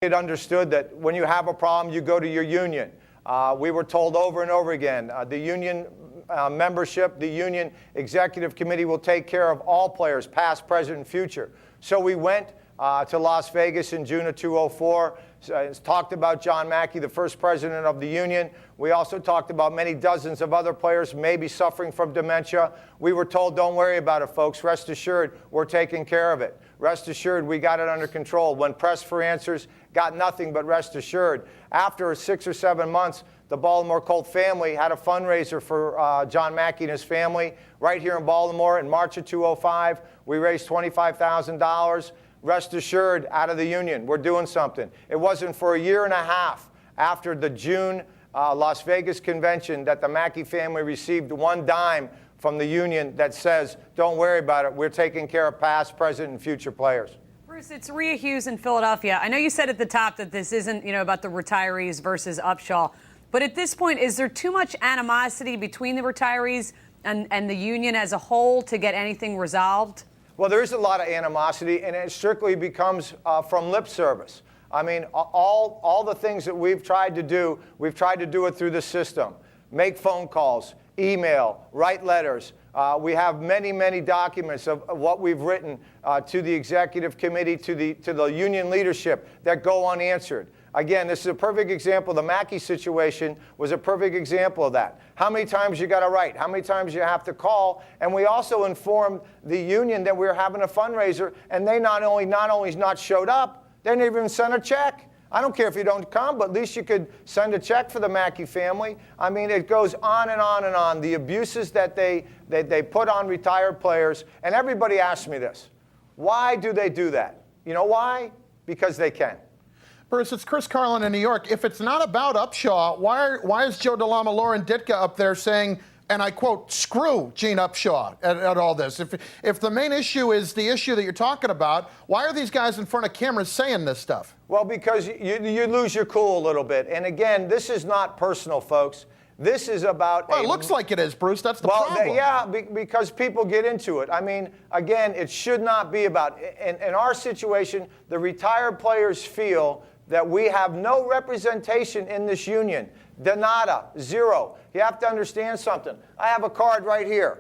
It understood that when you have a problem, you go to your union. We were told over and over again, the union membership, the union executive committee will take care of all players, past, present, and future. So we went to Las Vegas in June of 2004. Talked about John Mackey, the first president of the union. We also talked about many dozens of other players maybe suffering from dementia. We were told, don't worry about it, folks. Rest assured, we're taking care of it. Rest assured, we got it under control. When pressed for answers, got nothing but rest assured. After 6 or 7 months, the Baltimore Colt family had a fundraiser for John Mackey and his family right here in Baltimore in March of 2005. We raised $25,000. Rest assured, out of the union, we're doing something. It wasn't for a year and a half after the June Las Vegas convention that the Mackey family received one dime from the union that says, don't worry about it, we're taking care of past, present, and future players. Bruce, it's Rhea Hughes in Philadelphia. I know you said at the top that this isn't, about the retirees versus Upshaw, but at this point, is there too much animosity between the retirees and the union as a whole to get anything resolved? Well, there is a lot of animosity, and it strictly becomes from lip service. I mean, all the things that we've tried to do it through the system. Make phone calls, email, write letters. We have many, many documents of what we've written to the executive committee, to the union leadership that go unanswered. Again, this is a perfect example. The Mackey situation was a perfect example of that. How many times you got to write? How many times you have to call? And we also informed the union that we were having a fundraiser, and they not only not showed up, they didn't even send a check. I don't care if you don't come, but at least you could send a check for the Mackey family. I mean, it goes on and on and on. The abuses that they put on retired players, and everybody asks me this. Why do they do that? You know why? Because they can. Bruce, it's Chris Carlin in New York. If it's not about Upshaw, why is Joe DeLama, Lauren Ditka up there saying, and I quote, screw Gene Upshaw at all this? If the main issue is the issue that you're talking about, why are these guys in front of cameras saying this stuff? Well, because you lose your cool a little bit. And again, this is not personal, folks. This is about... Well, it looks like it is, Bruce. That's the problem. Yeah, because people get into it. I mean, again, it should not be about... In our situation, the retired players feel that we have no representation in this union. Nada, zero. You have to understand something. I have a card right here.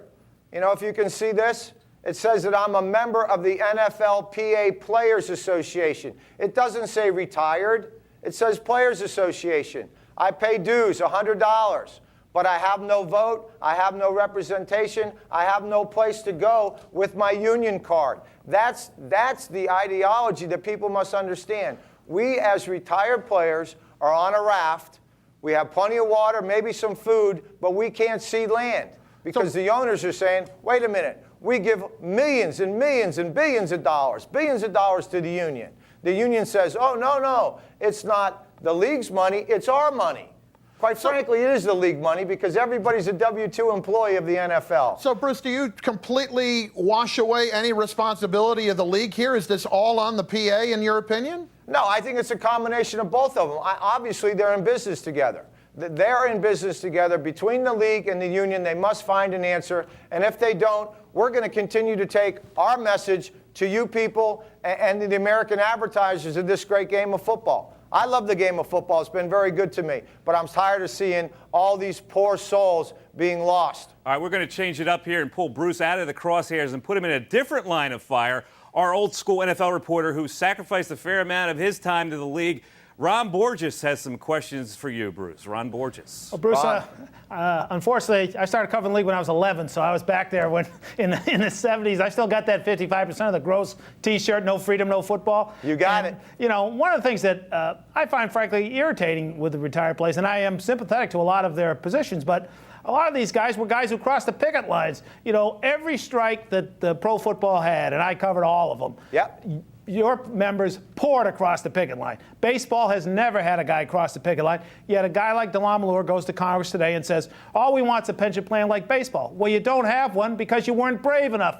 If you can see this, it says that I'm a member of the NFLPA Players Association. It doesn't say retired. It says Players Association. I pay dues, $100. But I have no vote, I have no representation, I have no place to go with my union card. That's the ideology that people must understand. We, as retired players, are on a raft. We have plenty of water, maybe some food, but we can't see land because the owners are saying, wait a minute, we give millions and millions and billions of dollars to the union. The union says, oh, no, it's not the league's money, it's our money. Quite frankly, it is the league money because everybody's a W-2 employee of the NFL. So, Bruce, do you completely wash away any responsibility of the league here? Is this all on the PA, in your opinion? No, I think it's a combination of both of them. Obviously, they're in business together. They're in business together. Between the league and the union, they must find an answer. And if they don't, we're going to continue to take our message to you people and the American advertisers of this great game of football. I love the game of football. It's been very good to me. But I'm tired of seeing all these poor souls being lost. All right, we're going to change it up here and pull Bruce out of the crosshairs and put him in a different line of fire. Our old-school NFL reporter who sacrificed a fair amount of his time to the league, Ron Borges, has some questions for you, Bruce. Ron Borges. Well, Bruce, unfortunately, I started covering the league when I was 11, so I was back there when in the 70s. I still got that 55% of the gross T-shirt, no freedom, no football. You got it. One of the things that I find, frankly, irritating with the retired players, and I am sympathetic to a lot of their positions, but a lot of these guys were guys who crossed the picket lines. Every strike that the pro football had, and I covered all of them. Yep. Your members poured across the picket line. Baseball has never had a guy cross the picket line. Yet a guy like DeLama goes to Congress today and says, all we want is a pension plan like baseball. Well, you don't have one because you weren't brave enough.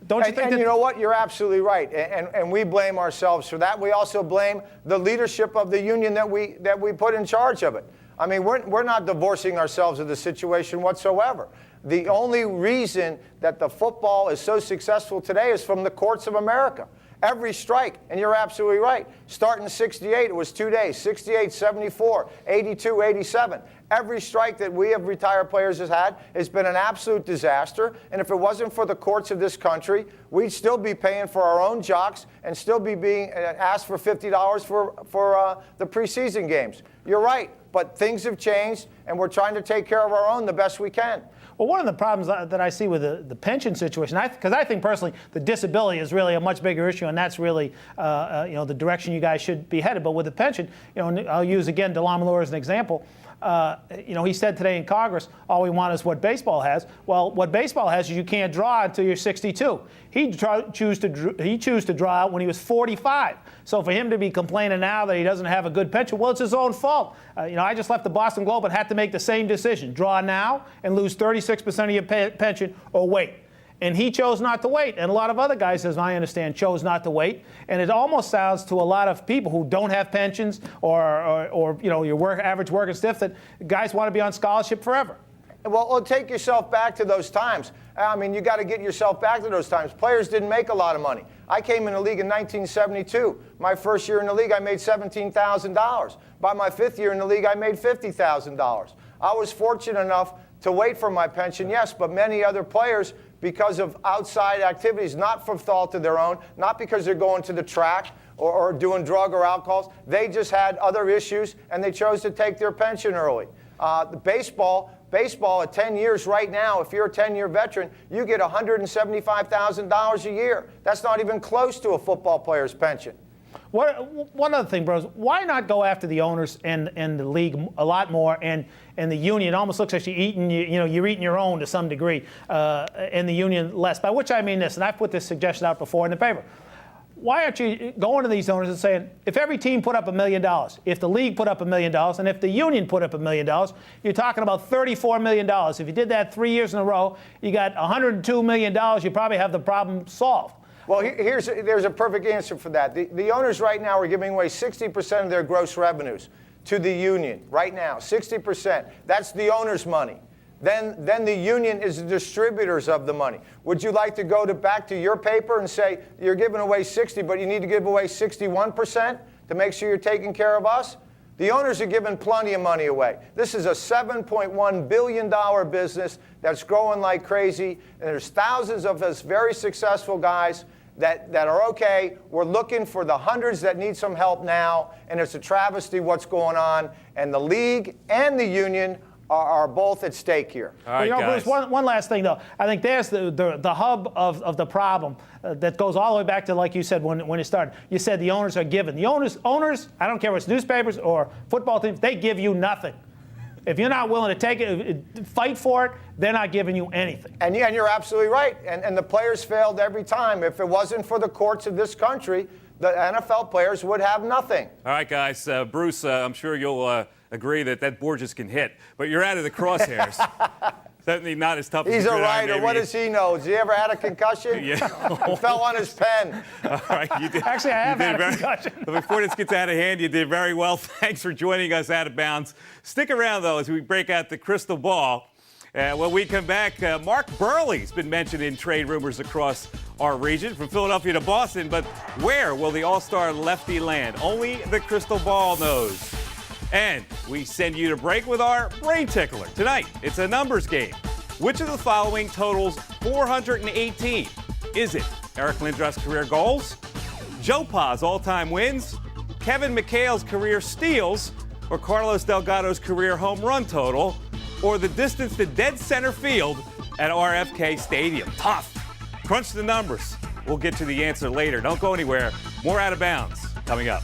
Don't you think and you know what? You're absolutely right. And we blame ourselves for that. We also blame the leadership of the union that we put in charge of it. I mean, we're not divorcing ourselves of the situation whatsoever. The only reason that the football is so successful today is from the courts of America. Every strike, and you're absolutely right. Starting 68, it was 2 days. 68, 74, 82, 87. Every strike that we have retired players has been an absolute disaster. And if it wasn't for the courts of this country, we'd still be paying for our own jocks and still be being asked for $50 for the preseason games. You're right, but things have changed, and we're trying to take care of our own the best we can. Well, one of the problems that I see with the pension situation, because I think personally the disability is really a much bigger issue, and that's really the direction you guys should be headed. But with the pension, and I'll use again DeLamalleur as an example. He said today in Congress, all we want is what baseball has. Well, what baseball has is you can't draw until you're 62. He chose to draw out when he was 45. So for him to be complaining now that he doesn't have a good pension, well, it's his own fault. I just left the Boston Globe and had to make the same decision: draw now and lose 36% of your pension, or wait. And he chose not to wait. And a lot of other guys, as I understand, chose not to wait. And it almost sounds to a lot of people who don't have pensions or your average working stiff that guys want to be on scholarship forever. Well, take yourself back to those times. I mean, you got to get yourself back to those times. Players didn't make a lot of money. I came in the league in 1972. My first year in the league, I made $17,000. By my fifth year in the league, I made $50,000. I was fortunate enough to wait for my pension, yes, but many other players, because of outside activities, not for fault of their own, not because they're going to the track or doing drug or alcohols, they just had other issues and they chose to take their pension early. The baseball at 10 years right now, if you're a 10-year veteran, you get $175,000 a year. That's not even close to a football player's pension. One other thing, bros, why not go after the owners and the league a lot more, and the union? It almost looks like you're eating your own to some degree, and the union less. By which I mean this, and I've put this suggestion out before in the paper. Why aren't you going to these owners and saying, if every team put up $1 million, if the league put up $1 million, and if the union put up $1 million, you're talking about $34 million. If you did that 3 years in a row, you got $102 million. You probably have the problem solved. Well, there's a perfect answer for that. The owners right now are giving away 60% of their gross revenues to the union right now, 60%. That's the owner's money. Then the union is the distributors of the money. Would you like to go back to your paper and say you're giving away 60, but you need to give away 61% to make sure you're taking care of us? The owners are giving plenty of money away. This is a $7.1 billion business that's growing like crazy, and there's thousands of us very successful guys that are okay. We're looking for the hundreds that need some help now, and it's a travesty what's going on, and the league and the union are both at stake here. All right, guys. Bruce, one last thing, though. I think there's the hub of the problem that goes all the way back to, like you said, when it started. You said the owners are given. The owners, I don't care if it's newspapers or football teams, they give you nothing. If you're not willing to take it, fight for it, they're not giving you anything. And you're absolutely right. And the players failed every time. If it wasn't for the courts of this country, the NFL players would have nothing. All right, guys. Bruce, I'm sure you'll agree that Borges can hit, but you're out of the crosshairs. Certainly not as tough as He's a writer. What does he know? Has he ever had a concussion? Yeah. He fell on his pen. All right, you did. Actually, I have had a concussion. Before this gets out of hand, you did very well. Thanks for joining us Out of Bounds. Stick around, though, as we break out the crystal ball. When we come back, Mark Burley's been mentioned in trade rumors across our region, from Philadelphia to Boston. But where will the all-star lefty land? Only the crystal ball knows. And we send you to break with our brain tickler. Tonight, it's a numbers game. Which of the following totals 418? Is it Eric Lindros's career goals, Joe Pa's all-time wins, Kevin McHale's career steals, or Carlos Delgado's career home run total, or the distance to dead center field at RFK Stadium? Tough. Crunch the numbers. We'll get to the answer later. Don't go anywhere. More Out of Bounds coming up.